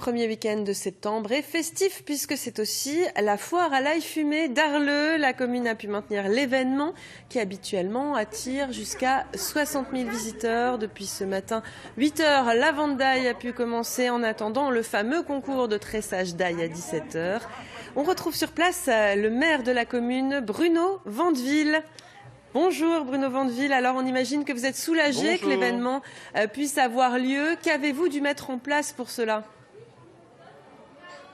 premier week-end de septembre est festif puisque c'est aussi la foire à l'ail fumé d'Arleux. La commune a pu maintenir l'événement qui habituellement attire jusqu'à 60 000 visiteurs. Depuis ce matin, 8 heures, la vente d'ail a pu commencer en attendant le fameux concours de tressage d'ail à 17 heures. On retrouve sur place le maire de la commune, Bruno Vandeville. Bonjour Bruno Vandeville, alors on imagine que vous êtes soulagé que l'événement puisse avoir lieu. Qu'avez-vous dû mettre en place pour cela?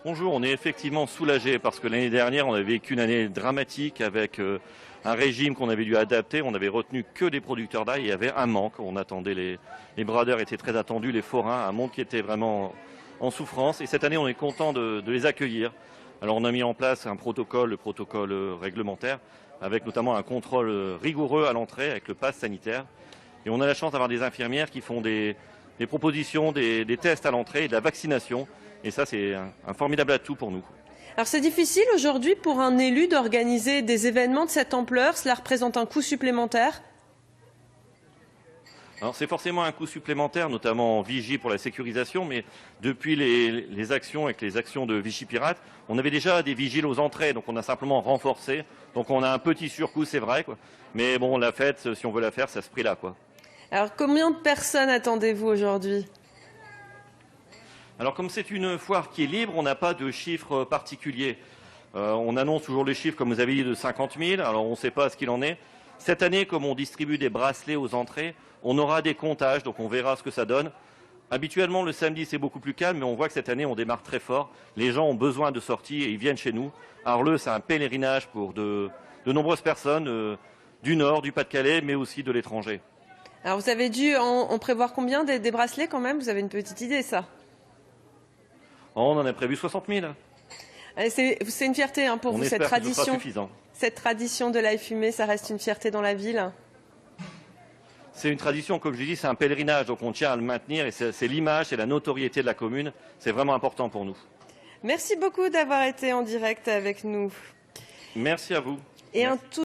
Bonjour, on est effectivement soulagé parce que l'année dernière on avait vécu une année dramatique avec un régime qu'on avait dû adapter. On avait retenu que des producteurs d'ail, il y avait un manque. On attendait les bradeurs étaient très attendus, les forains, un monde qui était vraiment en souffrance. Et cette année on est content de les accueillir. Alors on a mis en place un protocole, le protocole réglementaire, avec notamment un contrôle rigoureux à l'entrée avec le pass sanitaire. Et on a la chance d'avoir des infirmières qui font des propositions, des tests à l'entrée et de la vaccination. Et ça, c'est un formidable atout pour nous. Alors c'est difficile aujourd'hui pour un élu d'organiser des événements de cette ampleur. Cela représente un coût supplémentaire? Alors c'est forcément un coût supplémentaire, notamment en vigie pour la sécurisation, mais depuis les actions avec les actions de Vichy-Pirate, on avait déjà des vigiles aux entrées, donc on a simplement renforcé. Donc on a un petit surcoût, c'est vrai, quoi. Mais bon, la fête, si on veut la faire, c'est à ce prix-là, quoi. Alors combien de personnes attendez-vous aujourd'hui? Alors comme c'est une foire qui est libre, on n'a pas de chiffres particuliers. On annonce toujours les chiffres, comme vous avez dit, de 50 000, alors on ne sait pas ce qu'il en est. Cette année, comme on distribue des bracelets aux entrées, on aura des comptages, donc on verra ce que ça donne. Habituellement, le samedi, c'est beaucoup plus calme, mais on voit que cette année, on démarre très fort. Les gens ont besoin de sorties et ils viennent chez nous. Arleux, c'est un pèlerinage pour de nombreuses personnes du Nord, du Pas-de-Calais, mais aussi de l'étranger. Alors vous avez dû en prévoir combien des bracelets quand même? Vous avez une petite idée, ça? On en a prévu 60 000. C'est une fierté pour vous, cette tradition. Cette tradition de l'ail fumé, ça reste une fierté dans la ville? C'est une tradition, comme je dis, c'est un pèlerinage, donc on tient à le maintenir et c'est l'image, c'est la notoriété de la commune. C'est vraiment important pour nous. Merci beaucoup d'avoir été en direct avec nous. Merci à vous. Et Merci. un tout